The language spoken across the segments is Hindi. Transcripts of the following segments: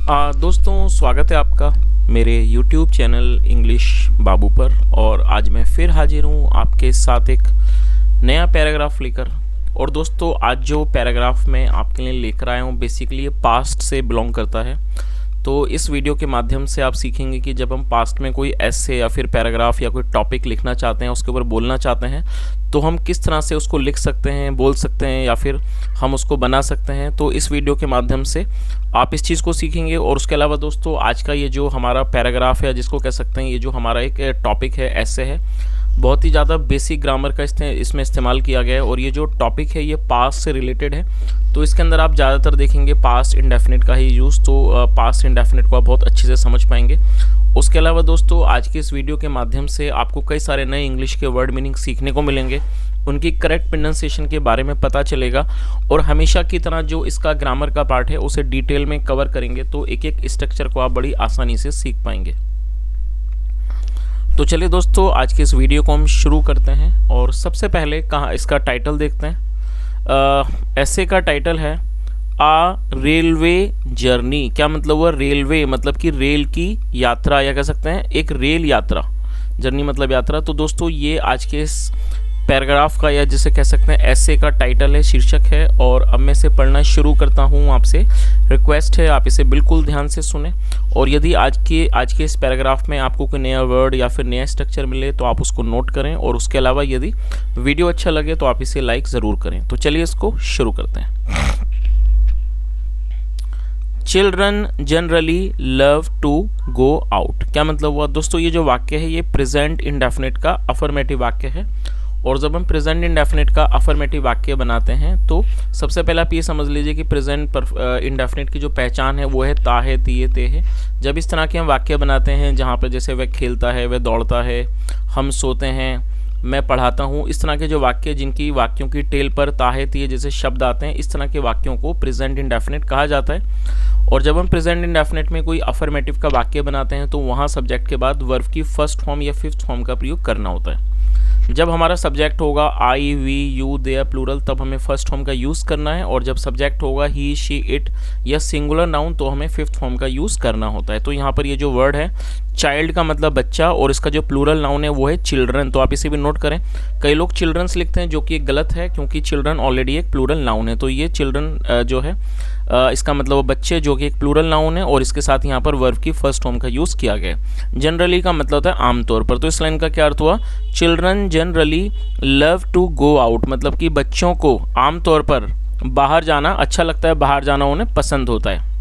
दोस्तों, स्वागत है आपका मेरे YouTube चैनल इंग्लिश बाबू पर। और आज मैं फिर हाजिर हूँ आपके साथ एक नया पैराग्राफ लेकर। और दोस्तों, आज जो पैराग्राफ मैं आपके लिए लेकर आया हूँ बेसिकली ये पास्ट से बिलोंग करता है। तो इस वीडियो के माध्यम से आप सीखेंगे कि जब हम पास्ट में कोई एसे या फिर पैराग्राफ या कोई टॉपिक लिखना चाहते हैं, उसके ऊपर बोलना चाहते हैं, तो हम किस तरह से उसको लिख सकते हैं, बोल सकते हैं या फिर हम उसको बना सकते हैं। तो इस वीडियो के माध्यम से आप इस चीज़ को सीखेंगे। और उसके अलावा दोस्तों, आज का ये जो हमारा पैराग्राफ है, जिसको कह सकते हैं ये जो हमारा एक टॉपिक है, एसे है, बहुत ही ज़्यादा बेसिक ग्रामर का इसमें इस्तेमाल किया गया है। और ये जो टॉपिक है ये पास्ट से रिलेटेड है, तो इसके अंदर आप ज़्यादातर देखेंगे पास्ट इंडेफिनिट का ही यूज़। तो पास्ट इंडेफिनिट को आप बहुत अच्छे से समझ पाएंगे। उसके अलावा दोस्तों, आज की इस वीडियो के माध्यम से आपको कई सारे नए इंग्लिश के वर्ड मीनिंग सीखने को मिलेंगे, उनकी करेक्ट प्रोनाउंसिएशन के बारे में पता चलेगा। और हमेशा की तरह जो इसका ग्रामर का पार्ट है उसे डिटेल में कवर करेंगे, तो एक एक स्ट्रक्चर को आप बड़ी आसानी से सीख पाएंगे। तो चलिए दोस्तों, आज के इस वीडियो को हम शुरू करते हैं। और सबसे पहले कहाँ इसका टाइटल देखते हैं। ऐसे का टाइटल है आ रेलवे जर्नी। क्या मतलब हुआ? रेलवे मतलब कि रेल की यात्रा, या कह सकते हैं एक रेल यात्रा। जर्नी मतलब यात्रा। तो दोस्तों, ये आज के इस पैराग्राफ का, या जिसे कह सकते हैं ऐसे का टाइटल है, शीर्षक है। और अब मैं इसे पढ़ना शुरू करता हूँ। आपसे रिक्वेस्ट है आप इसे बिल्कुल ध्यान से सुने। और यदि आज के इस पैराग्राफ में आपको कोई नया वर्ड या फिर नया स्ट्रक्चर मिले तो आप उसको नोट करें। और उसके अलावा यदि वीडियो अच्छा लगे तो आप इसे लाइक ज़रूर करें। तो चलिए इसको शुरू करते हैं। Children generally love to go out. क्या मतलब हुआ दोस्तों? ये जो वाक्य है ये प्रेजेंट इंडेफिनिट का अफर्मेटिव वाक्य है। और जब हम प्रेजेंट इंडेफिनिट का अफर्मेटिव वाक्य बनाते हैं तो सबसे पहले आप ये समझ लीजिए कि प्रेजेंट इंडेफिनिट की जो पहचान है वो है ता है, तिये, ते है। जब इस तरह के हम वाक्य बनाते हैं जहाँ पर जैसे वह खेलता है, वह दौड़ता है, हम सोते हैं, मैं पढ़ाता हूँ, इस तरह के जो वाक्य जिनकी वाक्यों की टेल पर ता है, तिये जैसे शब्द आते हैं, इस तरह के वाक्यों को प्रेजेंट इंडेफिनिट कहा जाता है। और जब हम प्रेजेंट इंडेफिनिट में कोई अफर्मेटिव का वाक्य बनाते हैं तो वहाँ सब्जेक्ट के बाद वर्ब की फर्स्ट फॉर्म या फिफ्थ फॉर्म का प्रयोग करना होता है। जब हमारा सब्जेक्ट होगा आई, वी, यू, दे प्लूरल, तब हमें फर्स्ट फॉर्म का यूज़ करना है। और जब सब्जेक्ट होगा ही, शी, इट या सिंगुलर नाउन तो हमें फिफ्थ फॉर्म का यूज़ करना होता है। तो यहाँ पर ये जो वर्ड है चाइल्ड का मतलब बच्चा, और इसका जो प्लूरल नाउन है वो है चिल्ड्रन। तो आप इसे भी नोट करें। कई लोग चिल्ड्रंस लिखते हैं जो कि गलत है, क्योंकि चिल्ड्रन ऑलरेडी एक प्लूरल नाउन है। तो ये चिल्ड्रन जो है इसका मतलब वो बच्चे, जो कि एक प्लूरल नाउन है, और इसके साथ यहाँ पर वर्ब की फर्स्ट फॉर्म का यूज़ किया गया है। जनरली का मतलब होता है आमतौर पर। तो इस लाइन का क्या अर्थ हुआ? Children generally love to go out, मतलब कि बच्चों को आमतौर पर बाहर जाना अच्छा लगता है, बाहर जाना उन्हें पसंद होता है।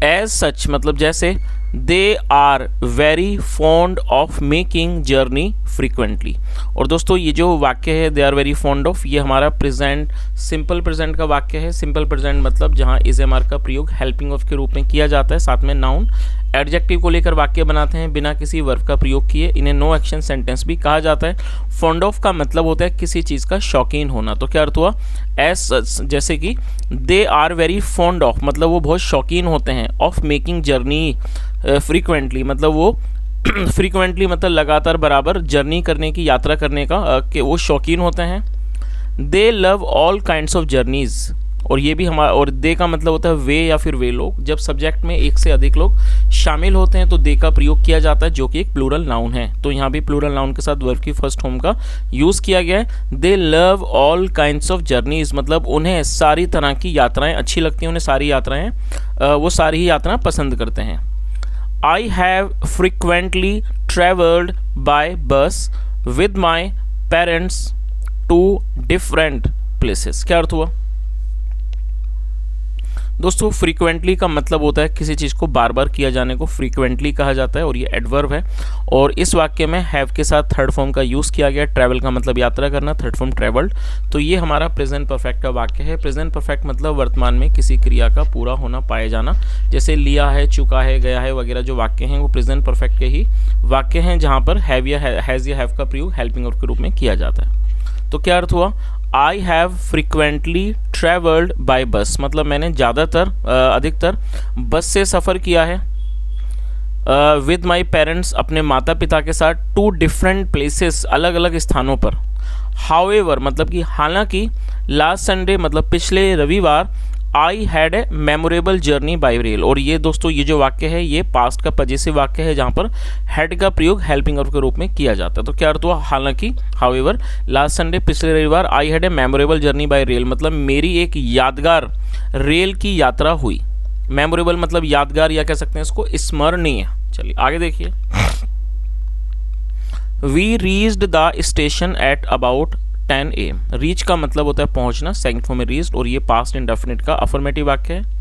एज सच मतलब जैसे they are very fond of making journey frequently. और दोस्तों, ये जो वाक्य है they are very fond of, ये हमारा प्रेजेंट सिंपल प्रेजेंट का वाक्य है। सिंपल प्रेजेंट मतलब जहाँ इज एम आर का प्रयोग हेल्पिंग ऑफ के रूप में किया जाता है, साथ में नाउन एडजेक्टिव को लेकर वाक्य बनाते हैं बिना किसी वर्ब का प्रयोग किए। इन्हें नो एक्शन सेंटेंस भी कहा जाता है। फॉन्ड ऑफ का मतलब होता है किसी चीज़ का शौकीन होना। तो क्या अर्थ हुआ? एज जैसे कि they are very fond of मतलब वो बहुत शौकीन होते हैं, ऑफ मेकिंग जर्नी फ्रीक्वेंटली मतलब वो फ्रीक्वेंटली मतलब लगातार बराबर जर्नी करने की, यात्रा करने का कि वो शौकीन होते हैं। दे love all kinds of journeys. और ये भी हमारा, और दे का मतलब होता है वे या फिर वे लोग। जब सब्जेक्ट में एक से अधिक लोग शामिल होते हैं तो दे का प्रयोग किया जाता है, जो कि एक प्लूरल नाउन है। तो यहाँ भी प्लूरल नाउन के साथ वर्ब की फर्स्ट फॉर्म का यूज़ किया गया है। दे love all kinds of journeys मतलब उन्हें सारी तरह की यात्राएं अच्छी लगती हैं, उन्हें सारी यात्राएं वो सारी ही यात्राएं पसंद करते हैं। I have frequently traveled by bus with my parents to different places। क्या अर्थ हुआ दोस्तों? फ्रीक्वेंटली का मतलब होता है किसी चीज़ को बार बार किया जाने को फ्रीक्वेंटली कहा जाता है, और ये एडवर्ब है। और इस वाक्य में हैव के साथ थर्ड फॉर्म का यूज़ किया गया। ट्रैवल का मतलब यात्रा करना, थर्ड फॉर्म ट्रैवल्ड। तो ये हमारा प्रेजेंट परफेक्ट का वाक्य है। प्रेजेंट परफेक्ट मतलब वर्तमान में किसी क्रिया का पूरा होना, पाए जाना। जैसे लिया है, चुका है, गया है वगैरह जो वाक्य हैं वो प्रेजेंट परफेक्ट के ही वाक्य हैं, जहाँ पर हैव या हैज़ या हैव का प्रयोग हेल्पिंग ऑफ के रूप में किया जाता है। तो क्या अर्थ हुआ? I have frequently travelled by bus मतलब मैंने ज़्यादातर अधिकतर बस से सफ़र किया है। विद माई पेरेंट्स अपने माता पिता के साथ, टू डिफरेंट प्लेसेस अलग अलग स्थानों पर। हाउएवर मतलब कि हालांकि, लास्ट संडे मतलब पिछले रविवार, I had a memorable journey bye rail. और ये दोस्तों ये जो वाक्य है ये पास्ट का पजेसिव वाक्य है जहां पर हैड का प्रयोग हेल्पिंग वर्ब के रूप में किया जाता है। तो क्या अर्थ हुआ, हालांकि, हाउएवर, लास्ट संडे, पिछले रविवार, I had a memorable journey bye rail मतलब मेरी एक यादगार रेल की यात्रा हुई। मेमोरेबल मतलब यादगार या कह सकते हैं इसको स्मरणीय। चलिए आगे देखिए। We reached the station at about 10 AM। Reach का मतलब होता है पहुंचना, सेकंड फॉर्म में रीच्ड, और ये पास्ट इंडेफिनिट का अफर्मेटिव वाक्य है।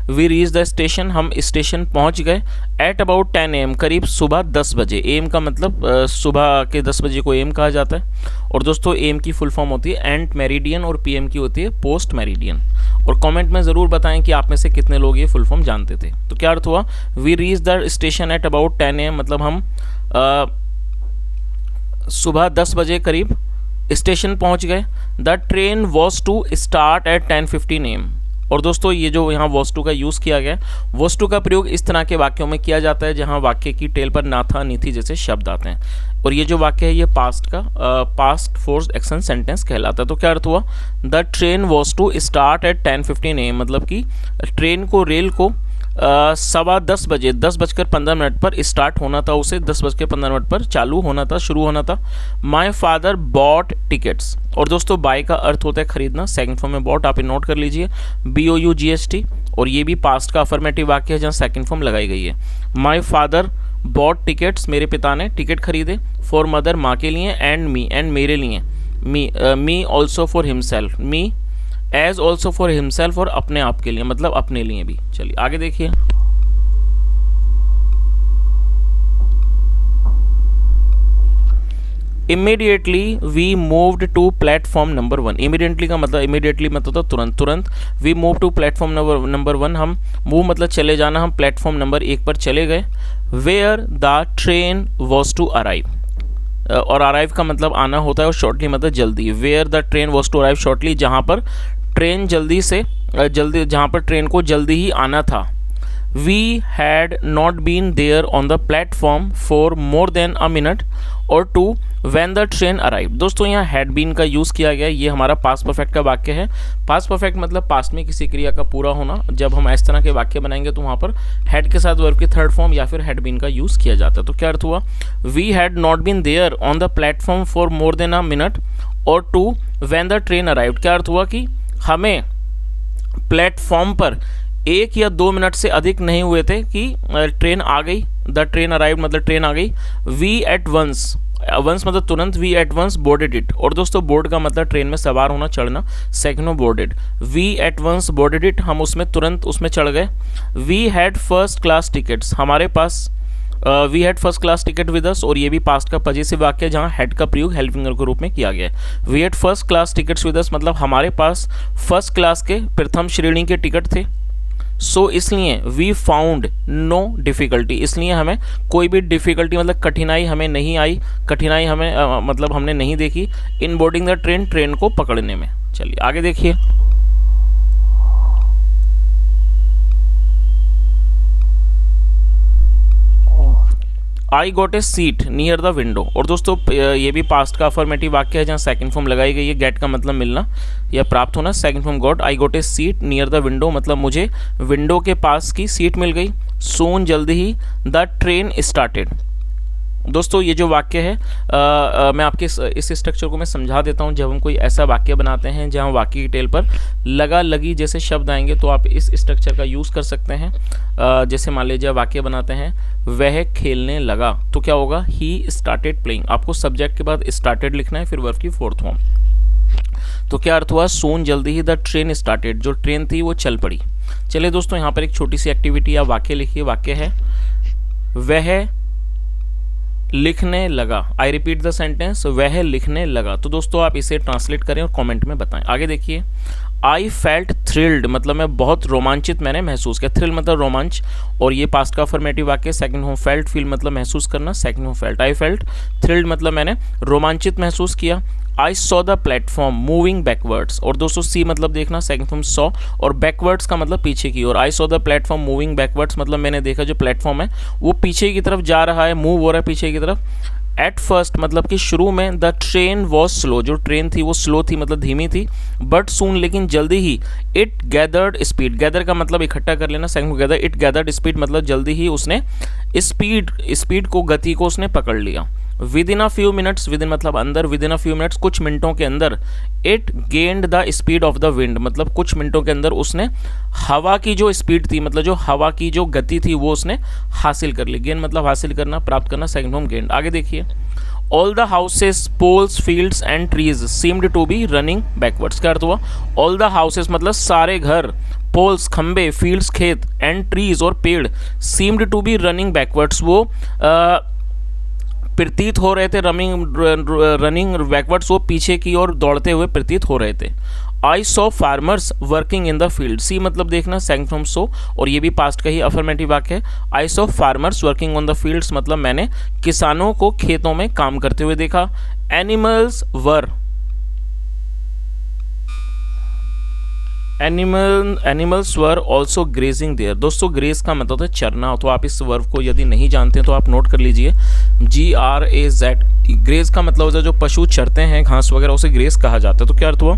वी रीच द स्टेशन, हम स्टेशन पहुंच गए। एट अबाउट 10 AM, करीब सुबह 10 बजे। एम का मतलब सुबह के 10 बजे को एम कहा जाता है। और दोस्तों एम की फुल फॉर्म होती है एंट मेरिडियन और पीएम की होती है पोस्ट मेरिडियन। और कमेंट में ज़रूर बताएं कि आप में से कितने लोग ये फुल फॉर्म जानते थे। तो क्या अर्थ हुआ, we reach the station at about 10 AM मतलब हम सुबह 10 बजे करीब स्टेशन पहुंच गए। The train was to start at 10:15 AM। और दोस्तों ये जो यहाँ वॉज टू का यूज़ किया गया, वॉज टू का प्रयोग इस तरह के वाक्यों में किया जाता है जहाँ वाक्य की टेल पर ना था, नी थी जैसे शब्द आते हैं। और ये जो वाक्य है ये पास्ट फोर्स्ड एक्शन सेंटेंस कहलाता है। तो क्या अर्थ हुआ, the train was to start at 10:15 AM मतलब कि ट्रेन को, रेल को 10:15 बजे 10:15 पर स्टार्ट होना था, उसे 10:15 पर चालू होना था, शुरू होना था। My father bought tickets. और दोस्तों बाय का अर्थ होता है खरीदना, सेकंड फॉर्म में बॉट, आप नोट कर लीजिए, BOUGHT। और ये भी पास्ट का अफर्मेटिव वाक्य है जहाँ सेकंड फॉर्म लगाई गई है। माई फादर बॉट टिकट्स, मेरे पिता ने टिकट खरीदे। फॉर मदर, माँ के लिए। एंड मी, एंड मेरे लिए। Me also for himself, me as also for himself, और अपने आप के लिए मतलब अपने लिए भी। चलिए आगे देखिए। Immediately we moved to platform number 1। Immediately का मतलब, इमीडिएटली मतलब तो तुरंत, तुरंत। We move to platform number 1, हम मूव मतलब चले जाना, हम प्लेटफॉर्म नंबर 1 पर चले गए। Where the train was to arrive. और अराइव का मतलब आना होता है, और शॉर्टली मतलब जल्दी। Where the train was to arrive shortly, जहाँ पर ट्रेन जल्दी, जहाँ पर ट्रेन को जल्दी ही आना था। We had not been there on the platform for more than a minute और 2 व्हेन द ट्रेन अराइव। दोस्तों यहाँ हैड बीन का यूज़ किया गया, ये हमारा पास्ट परफेक्ट का वाक्य है। पास्ट परफेक्ट मतलब पास्ट में किसी क्रिया का पूरा होना। जब हम इस तरह के वाक्य बनाएंगे तो वहाँ पर हैड के साथ वर्ब की थर्ड फॉर्म या फिर हैड बीन का यूज़ किया जाता है। तो क्या अर्थ हुआ, we had not been there on the platform for more than a minute और 2 व्हेन द ट्रेन अराइव्ड। क्या अर्थ हुआ कि हमें प्लेटफॉर्म पर 1 या 2 मिनट से अधिक नहीं हुए थे कि ट्रेन आ गई। द ट्रेन अराइव्ड मतलब ट्रेन आ गई। वी एट वंस, वंस मतलब तुरंत। We at once boarded it. और दोस्तों बोर्ड का मतलब ट्रेन में सवार होना, चढ़ना, second boarded. We at once boarded it, हम उसमें तुरंत उसमें चढ़ गए। We had first class tickets, हमारे पास we had first class ticket with us. और ये भी पास्ट का पजेसिव वाक्य है जहाँ हैड का प्रयोग हेल्पिंग वर्ब के रूप में किया गया है। We had first class tickets with us मतलब हमारे पास फर्स्ट क्लास के, प्रथम श्रेणी के टिकट थे। सो इसलिए वी फाउंड नो डिफ़िकल्टी, इसलिए हमें कोई भी डिफ़िकल्टी मतलब कठिनाई हमें नहीं आई, कठिनाई हमें मतलब हमने नहीं देखी in boarding the train, train को पकड़ने में। चलिए आगे देखिए। I got a seat near the window. और दोस्तों ये भी पास्ट का अफर्मेटिव वाक्य है जहाँ सेकंड फॉर्म लगाई गई है। गेट का मतलब मिलना या प्राप्त होना, second form got. I got a seat near the window मतलब मुझे विंडो के पास की सीट मिल गई। सून जल्दी ही, द ट्रेन स्टार्टेड। दोस्तों ये जो वाक्य है मैं आपके इस स्ट्रक्चर को मैं समझा देता हूँ। जब हम कोई ऐसा वाक्य बनाते हैं जहाँ वाक्य की टेल पर लगा लगी जैसे शब्द आएंगे तो आप इस स्ट्रक्चर का यूज़ कर सकते हैं। जैसे मान लीजिए वाक्य बनाते हैं, वह खेलने लगा, तो क्या होगा, ही स्टार्टेड प्लेइंग। आपको सब्जेक्ट के बाद स्टार्टेड लिखना है, फिर वर्ब की फोर्थ फॉर्म। तो क्या अर्थ हुआ, सून जल्दी ही द ट्रेन स्टार्टेड, जो ट्रेन थी वो चल पड़ी। चलिए दोस्तों यहाँ पर एक छोटी सी एक्टिविटी या वाक्य लिखिए। वाक्य है, वह लिखने लगा। आई रिपीट द सेंटेंस, वह लिखने लगा। तो दोस्तों आप इसे ट्रांसलेट करें और कमेंट में बताएं। आगे देखिए। आई फेल्ट थ्रिल्ड मतलब मैं बहुत रोमांचित मैंने महसूस किया। थ्रिल मतलब रोमांच, और ये पास्ट का अफर्मेटिव वाक्य। सेकंड हो फेल्ट, फील मतलब महसूस करना, सेकंड हो फेल्ट। आई फेल्ट थ्रिल्ड मतलब मैंने रोमांचित महसूस किया। I saw the platform moving backwards, और दोस्तों सी मतलब देखना, सेकंड फॉर्म सॉ, और बैकवर्ड्स का मतलब पीछे की ओर। I saw the platform moving backwards मतलब मैंने देखा जो प्लेटफॉर्म है वो पीछे की तरफ जा रहा है, मूव हो रहा है पीछे की तरफ। एट फर्स्ट मतलब कि शुरू में द ट्रेन वॉज स्लो, जो ट्रेन थी वो स्लो थी मतलब धीमी थी, बट सून लेकिन जल्दी ही इट गैदर्ड स्पीड, गैदर का मतलब इकट्ठा कर लेना, second gather, it gathered speed मतलब जल्दी ही उसने स्पीड को, गति को उसने पकड़ लिया। With in a few minutes, with in मतलब अंदर, with in a few minutes कुछ मिनटों के अंदर, it gained the speed of the wind मतलब कुछ मिनटों के अंदर उसने हवा की जो स्पीड थी मतलब जो हवा की जो गति थी वो उसने हासिल कर ली। गेन मतलब हासिल करना, प्राप्त करना, सेकंड फॉर्म गेंड। आगे देखिए, all the houses, poles, fields and trees seemed to be running backwards. क्या अर्थ हुआ? ऑल द हाउसेस मतलब सारे घर, पोल्स खंबे, फील्ड्स खेत, एंड ट्रीज और पेड़, seemed to be running backwards वो प्रतीत हो रहे थे, रनिंग बैकवर्ड्स वो पीछे की ओर दौड़ते हुए प्रतीत हो रहे थे। I saw farmers working in the field, see मतलब देखना, सेकंड फ्रॉम सो, और ये भी पास्ट का ही अफर्मेटिव वाक्य है। आई saw farmers working on the fields मतलब मैंने किसानों को खेतों में काम करते हुए देखा। Animals were also grazing there. दोस्तों ग्रेज का मतलब है चरना, तो आप इस वर्ब को यदि नहीं जानते हैं तो आप नोट कर लीजिए, GRAZ। ग्रेज का मतलब होता है जो पशु चरते हैं घास वगैरह, उसे ग्रेज कहा जाता है। तो क्या अर्थ हुआ?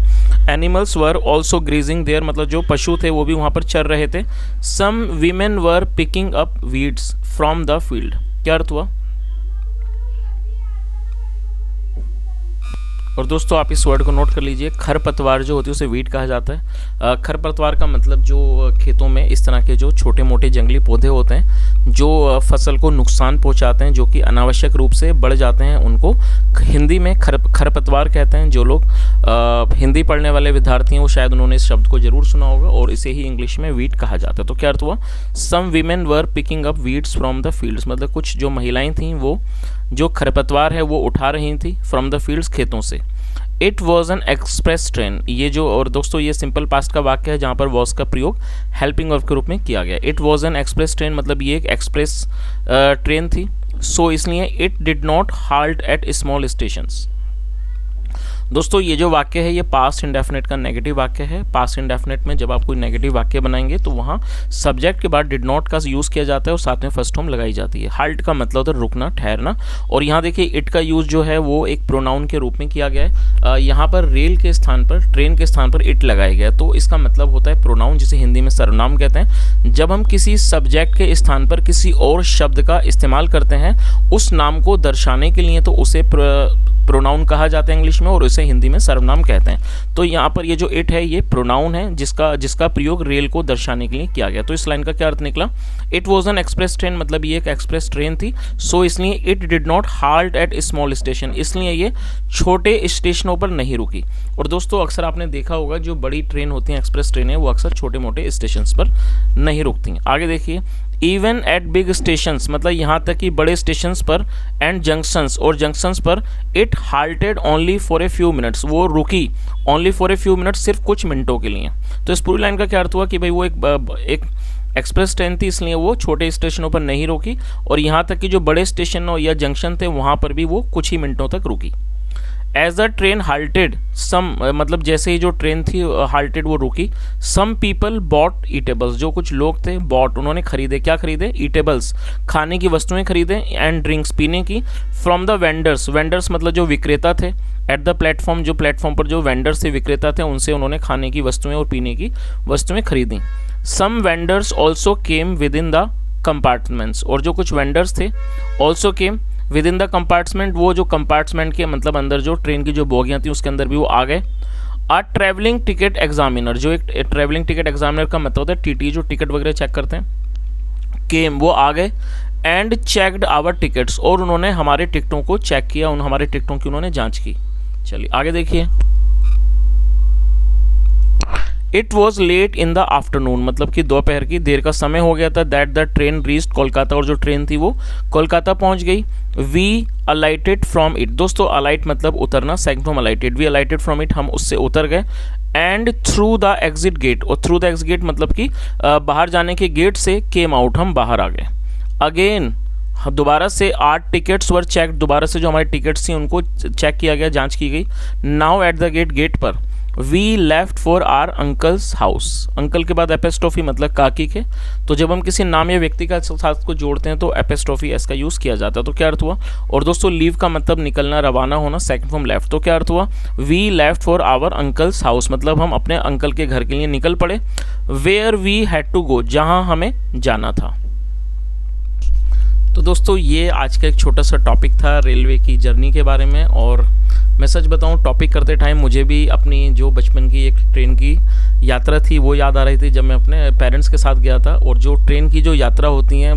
Animals were also grazing there मतलब जो पशु थे वो भी वहाँ पर चर रहे थे। Some women were picking up weeds from the field. क्या अर्थ हुआ? और दोस्तों आप इस वर्ड को नोट कर लीजिए, खरपतवार जो होती है उसे वीड कहा जाता है। खरपतवार का मतलब जो खेतों में इस तरह के जो छोटे मोटे जंगली पौधे होते हैं जो फसल को नुकसान पहुंचाते हैं, जो कि अनावश्यक रूप से बढ़ जाते हैं, उनको हिंदी में खरपतवार कहते हैं। जो लोग हिंदी पढ़ने वाले विद्यार्थी हैं वो शायद उन्होंने इस शब्द को जरूर सुना होगा, और इसे ही इंग्लिश में वीड कहा जाता है। तो क्या अर्थ हुआ? Some women were picking up weeds from the fields मतलब कुछ जो महिलाएं थीं वो जो खरपतवार है वो उठा रही थी फ्रॉम द फील्ड्स खेतों से। It was an express train, ये जो, और दोस्तों ये सिंपल पास्ट का वाक्य है जहाँ पर वॉज का प्रयोग हेल्पिंग वर्ब के रूप में किया गया। It was an express train मतलब ये एक एक्सप्रेस ट्रेन थी, सो इसलिए it did not halt at small stations. दोस्तों ये जो वाक्य है ये पास्ट इंडेफिनिट का नेगेटिव वाक्य है। पास्ट इंडेफिनिट में जब आप कोई नेगेटिव वाक्य बनाएंगे तो वहाँ सब्जेक्ट के बाद डिड नॉट का यूज़ किया जाता है और साथ में फर्स्ट फॉर्म लगाई जाती है। हाल्ट का मतलब होता है रुकना, ठहरना, और यहाँ देखिए इट का यूज़ जो है वो एक प्रोनाउन के रूप में किया गया है। यहाँ पर रेल के स्थान पर, ट्रेन के स्थान पर इट लगाया गया, तो इसका मतलब होता है प्रोनाउन, जिसे हिंदी में सर्वनाम कहते हैं। जब हम किसी सब्जेक्ट के स्थान पर किसी और शब्द का इस्तेमाल करते हैं उस नाम को दर्शाने के लिए, तो उसे प्रोनाउन कहा जाता है इंग्लिश में, और इसे हिंदी में सर्वनाम कहते हैं। तो यहाँ पर ये जो इट है ये प्रोनाउन है जिसका प्रयोग रेल को दर्शाने के लिए किया गया। तो इस लाइन का क्या अर्थ निकला? It was an express train मतलब ये एक एक्सप्रेस ट्रेन थी, सो इसलिए it did not halt at small station, इसलिए ये छोटे स्टेशनों पर नहीं रुकी। और दोस्तों अक्सर आपने देखा होगा जो बड़ी ट्रेन होती हैं, एक्सप्रेस ट्रेनें, वो अक्सर छोटे मोटे स्टेशन पर नहीं रुकती। आगे देखिए, इवन एट बिग स्टेशंस मतलब यहाँ तक कि बड़े स्टेशंस पर, एंड जंक्शंस और जंक्शंस पर, it halted only for a few minutes, वो रुकी only for a few minutes, सिर्फ कुछ मिनटों के लिए। तो इस पूरी लाइन का क्या अर्थ हुआ कि भाई वो एक एक्सप्रेस ट्रेन थी इसलिए वो छोटे स्टेशनों पर नहीं रुकी, और यहाँ तक कि जो बड़े स्टेशन या जंक्शन थे वहाँ पर भी वो कुछ ही मिनटों तक रुकी। एज द ट्रेन हाल्टेड सम मतलब जैसे ही जो ट्रेन थी हाल्टेड वो रुकी, सम पीपल बॉट ईटेबल्स, जो कुछ लोग थे बॉट उन्होंने खरीदे, क्या खरीदे? ईटेबल्स, खाने की वस्तुएं खरीदे, एंड ड्रिंक्स पीने की, फ्रॉम द वेंडर्स, वेंडर्स मतलब जो विक्रेता थे, एट द प्लेटफॉर्म जो प्लेटफॉर्म पर जो वेंडर्स थे, विक्रेता थे, उनसे उन्होंने खाने की वस्तुएं और पीने की वस्तुएं खरीदी। Some vendors also came within the द कंपार्टमेंट्स, और जो कुछ वेंडर्स थे ऑल्सो केम विद इन द कंपार्टमेंट, वो जो कंपार्टमेंट के मतलब अंदर जो ट्रेन की जो बोगियाँ थी उसके अंदर भी वो आ गए। आ ट्रैवलिंग टिकट एग्जामिनर, जो एक ट्रैवलिंग टिकट एग्जामिनर का मतलब होता है टीटी जो टिकट वगैरह चेक करते हैं, केम वो आ गए, एंड चेक्ड आवर टिकट्स, और उन्होंने हमारे टिकटों को चेक किया, हमारे टिकटों की उन्होंने जांच की। चलिए आगे देखिए, it was late in the afternoon मतलब कि दोपहर की देर का समय हो गया था, that the train reached Kolkata, और जो ट्रेन थी वो कोलकाता पहुंच गई। वी अलाइटेड फ्रॉम इट, दोस्तों अलाइट मतलब उतरना, second from alighted, we alighted from it, हम उससे उतर गए। And through the exit gate, और थ्रू द एग्जिट गेट मतलब कि बाहर जाने के गेट से, केम आउट हम बाहर आ गए। अगेन दोबारा से 8 टिकट्स वर चेक, दोबारा से जो हमारी टिकट्स थी उनको चेक किया गया, जांच की गई। Now at the gate, gate पर, we left for our uncle's house. Uncle के बाद एपेस्ट्रोफी मतलब काकी के। तो जब हम किसी नाम या व्यक्ति का साथ को जोड़ते हैं तो एपेस्ट्रोफी एस का यूज़ किया जाता है। तो क्या अर्थ हुआ? और दोस्तों लीव का मतलब निकलना, रवाना होना, सेकंड फॉर्म लेफ्ट। तो क्या अर्थ हुआ? We left for our uncle's house मतलब हम अपने अंकल के घर के लिए निकल पड़े। Where we had to go, जहाँ हमें जाना था। तो दोस्तों ये आज का एक छोटा सा टॉपिक था रेलवे की जर्नी के बारे में। और मैं सच बताऊं, टॉपिक करते टाइम मुझे भी अपनी जो बचपन की एक ट्रेन की यात्रा थी वो याद आ रही थी, जब मैं अपने पेरेंट्स के साथ गया था। और जो ट्रेन की जो यात्रा होती हैं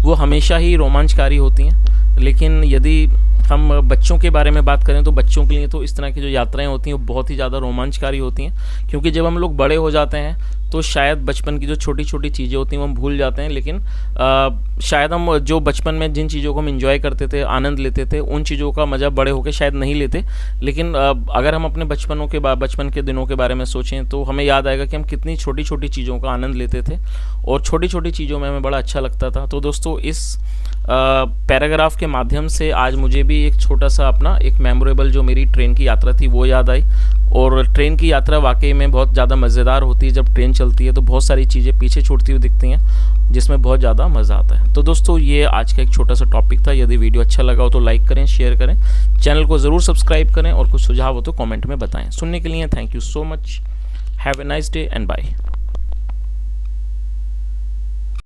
वो हमेशा ही रोमांचकारी होती हैं। लेकिन यदि हम बच्चों के बारे में बात करें तो बच्चों के लिए तो इस तरह की जो यात्राएं होती हैं वो बहुत ही ज़्यादा रोमांचकारी होती हैं, क्योंकि जब हम लोग बड़े हो जाते हैं तो शायद बचपन की जो छोटी छोटी चीज़ें होती हैं वो हम भूल जाते हैं। लेकिन शायद हम जो बचपन में जिन चीज़ों को हम इंजॉय करते थे, आनंद लेते थे, उन चीज़ों का मज़ा बड़े होकर शायद नहीं लेते। लेकिन अगर हम अपने बचपन के दिनों के बारे में सोचें तो हमें याद आएगा कि हम कितनी छोटी छोटी चीज़ों का आनंद लेते थे और छोटी छोटी चीज़ों में हमें बड़ा अच्छा लगता था। तो दोस्तों इस पैराग्राफ के माध्यम से आज मुझे भी एक छोटा सा अपना एक मेमोरेबल जो मेरी ट्रेन की यात्रा थी वो याद आई। और ट्रेन की यात्रा वाकई में बहुत ज़्यादा मज़ेदार होती है। जब ट्रेन चलती है तो बहुत सारी चीज़ें पीछे छूटती हुई दिखती हैं जिसमें बहुत ज़्यादा मज़ा आता है। तो दोस्तों ये आज का एक छोटा सा टॉपिक था। यदि वीडियो अच्छा लगा हो तो लाइक करें, शेयर करें, चैनल को ज़रूर सब्सक्राइब करें और कुछ सुझाव हो तो कमेंट में बताएं। सुनने के लिए thank you so much. Have a nice day and bye.